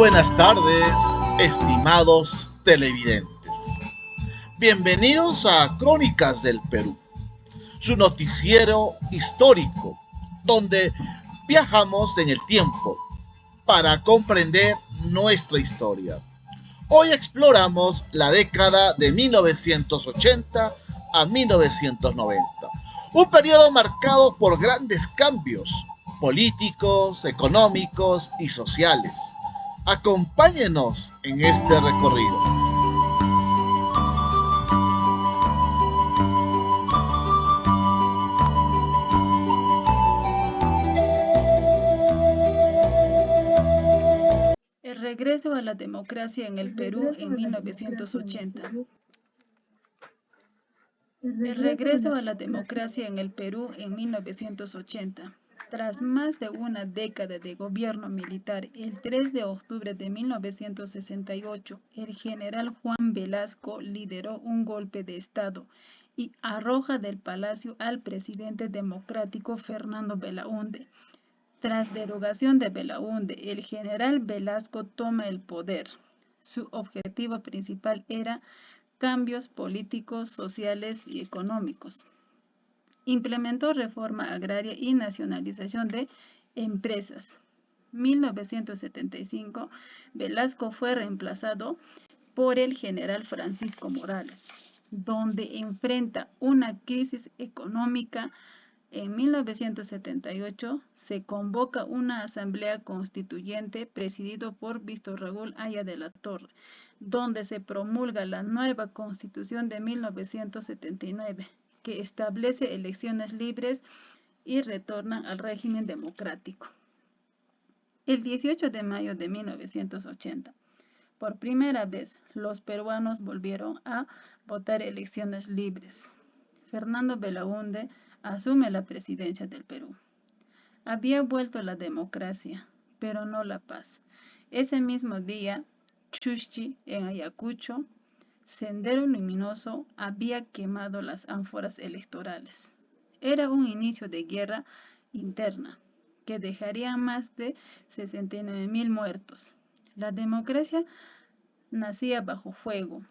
buenas tardes, estimados televidentes. Bienvenidos a Crónicas del Perú, su noticiero histórico, donde viajamos en el tiempo para comprender nuestra historia. Hoy exploramos la década de 1980 a 1990, un periodo marcado por grandes cambios políticos, económicos y sociales. Acompáñenos en este recorrido. El regreso a la democracia en el Perú en 1980. El regreso a la democracia en el Perú en 1980. Tras más de una década de gobierno militar, el 3 de octubre de 1968, el general Juan Velasco lideró un golpe de Estado y arroja del palacio al presidente democrático Fernando Belaúnde. Tras derogación de Belaúnde, el general Velasco toma el poder. Su objetivo principal era cambios políticos, sociales y económicos. Implementó reforma agraria y nacionalización de empresas. 1975, Velasco fue reemplazado por el general Francisco Morales, donde enfrenta una crisis económica. En 1978 se convoca una asamblea constituyente presidido por Víctor Raúl Haya de la Torre, donde se promulga la nueva Constitución de 1979, que establece elecciones libres y retorna al régimen democrático. El 18 de mayo de 1980, por primera vez, los peruanos volvieron a votar elecciones libres. Fernando Belaúnde asume la presidencia del Perú. Había vuelto la democracia, pero no la paz. Ese mismo día, Chushchi, en Ayacucho, Sendero Luminoso había quemado las ánforas electorales. Era un inicio de guerra interna que dejaría más de 69.000 muertos. La democracia nacía bajo fuego.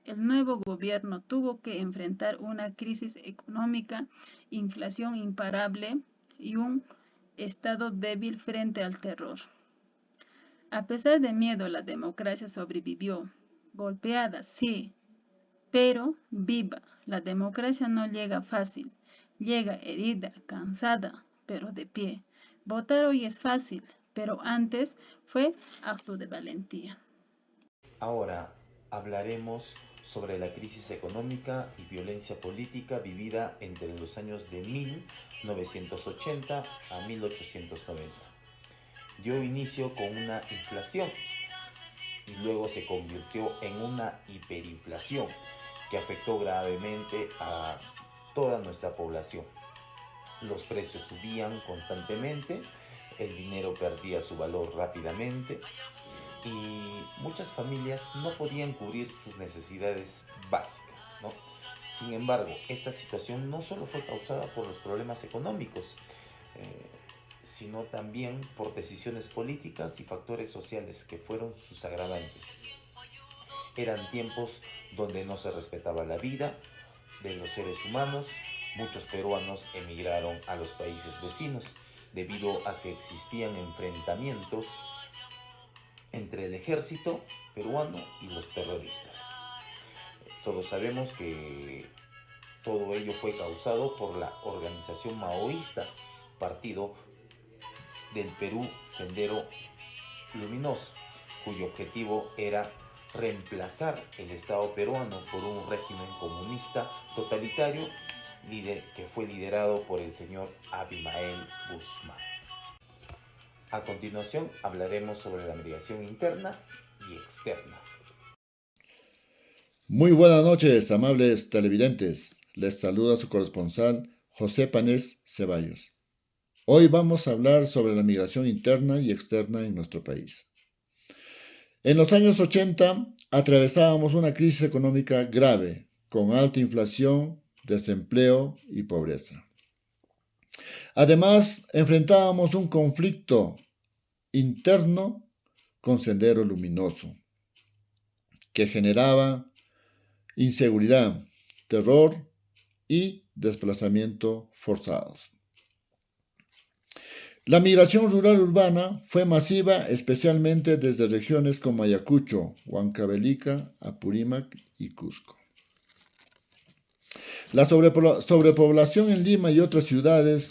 El nuevo gobierno tuvo que enfrentar una crisis económica, inflación imparable y un Estado débil frente al terror. A pesar de miedo, la democracia sobrevivió. Golpeada, sí, pero viva. La democracia no llega fácil. Llega herida, cansada, pero de pie. Votar hoy es fácil, pero antes fue acto de valentía. Ahora hablaremos sobre la crisis económica y violencia política vivida entre los años de 1980 a 1890. Dio inicio con una inflación y luego se convirtió en una hiperinflación que afectó gravemente a toda nuestra población. Los precios subían constantemente, el dinero perdía su valor rápidamente y muchas familias no podían cubrir sus necesidades básicas, ¿no? Sin embargo, esta situación no solo fue causada por los problemas económicos, sino también por decisiones políticas y factores sociales que fueron sus agravantes. Eran tiempos donde no se respetaba la vida de los seres humanos. Muchos peruanos emigraron a los países vecinos debido a que existían enfrentamientos entre el ejército peruano y los terroristas. Todos sabemos que todo ello fue causado por la organización maoísta, Partido del Perú Sendero Luminoso, cuyo objetivo era reemplazar el Estado peruano por un régimen comunista totalitario que fue liderado por el señor Abimael Guzmán. A continuación hablaremos sobre la migración interna y externa. Muy buenas noches, amables televidentes. Les saluda su corresponsal José Panés Ceballos. Hoy vamos a hablar sobre la migración interna y externa en nuestro país. En los años 80 atravesábamos una crisis económica grave, con alta inflación, desempleo y pobreza. Además, enfrentábamos un conflicto interno con Sendero Luminoso, que generaba inseguridad, terror y desplazamiento forzados. La migración rural-urbana fue masiva, especialmente desde regiones como Ayacucho, Huancavelica, Apurímac y Cusco. La sobrepoblación en Lima y otras ciudades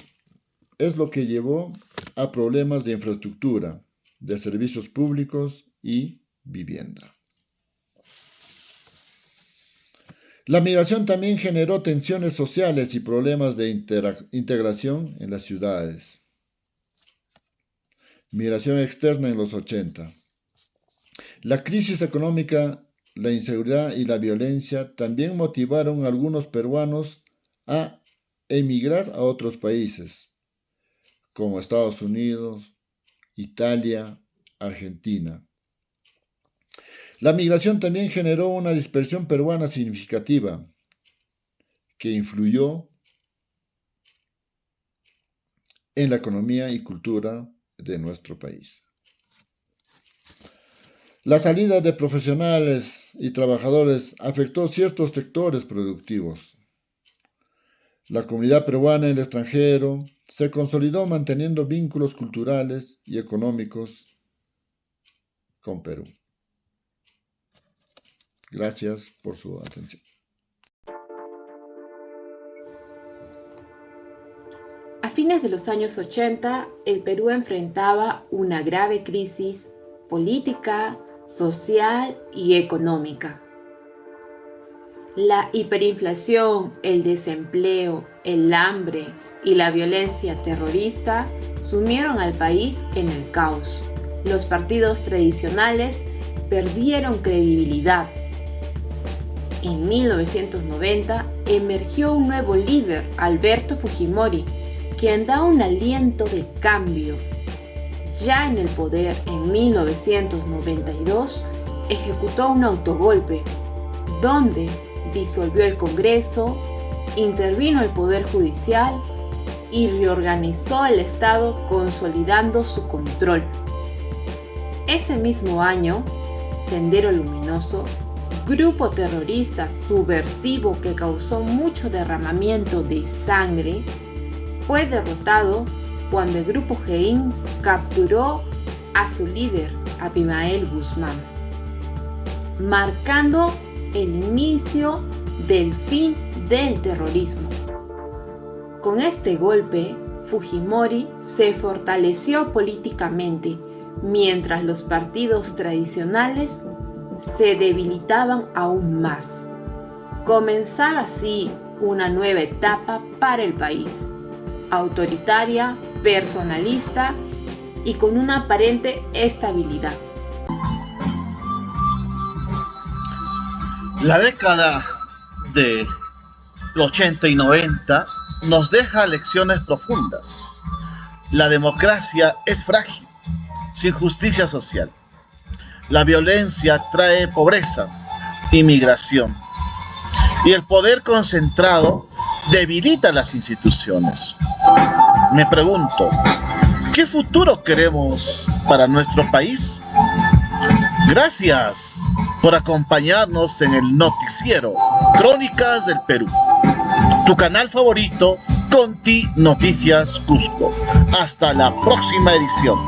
es lo que llevó a problemas de infraestructura, de servicios públicos y vivienda. La migración también generó tensiones sociales y problemas de integración en las ciudades. Migración externa en los 80. La crisis económica, la inseguridad y la violencia también motivaron a algunos peruanos a emigrar a otros países, como Estados Unidos, Italia, Argentina. La migración también generó una dispersión peruana significativa que influyó en la economía y cultura de nuestro país. La salida de profesionales y trabajadores afectó ciertos sectores productivos. La comunidad peruana en el extranjero se consolidó manteniendo vínculos culturales y económicos con Perú. Gracias por su atención. A fines de los años 80, el Perú enfrentaba una grave crisis política, social y económica. La hiperinflación, el desempleo, el hambre y la violencia terrorista sumieron al país en el caos. Los partidos tradicionales perdieron credibilidad. En 1990 emergió un nuevo líder, Alberto Fujimori, quien da un aliento de cambio. Ya en el poder en 1992, ejecutó un autogolpe, donde disolvió el Congreso, intervino el Poder Judicial y reorganizó el Estado consolidando su control. Ese mismo año, Sendero Luminoso, grupo terrorista subversivo que causó mucho derramamiento de sangre, fue derrotado cuando el grupo GEIN capturó a su líder, Abimael Guzmán, marcando el inicio del fin del terrorismo. Con este golpe, Fujimori se fortaleció políticamente, mientras los partidos tradicionales se debilitaban aún más. Comenzaba así una nueva etapa para el país, autoritaria, personalista y con una aparente estabilidad. La década de los 80 y 90 nos deja lecciones profundas. La democracia es frágil, sin justicia social. La violencia trae pobreza, inmigración. Y el poder concentrado debilita las instituciones. Me pregunto, ¿qué futuro queremos para nuestro país? Gracias por acompañarnos en el noticiero Crónicas del Perú, tu canal favorito, Conti Noticias Cusco. Hasta la próxima edición.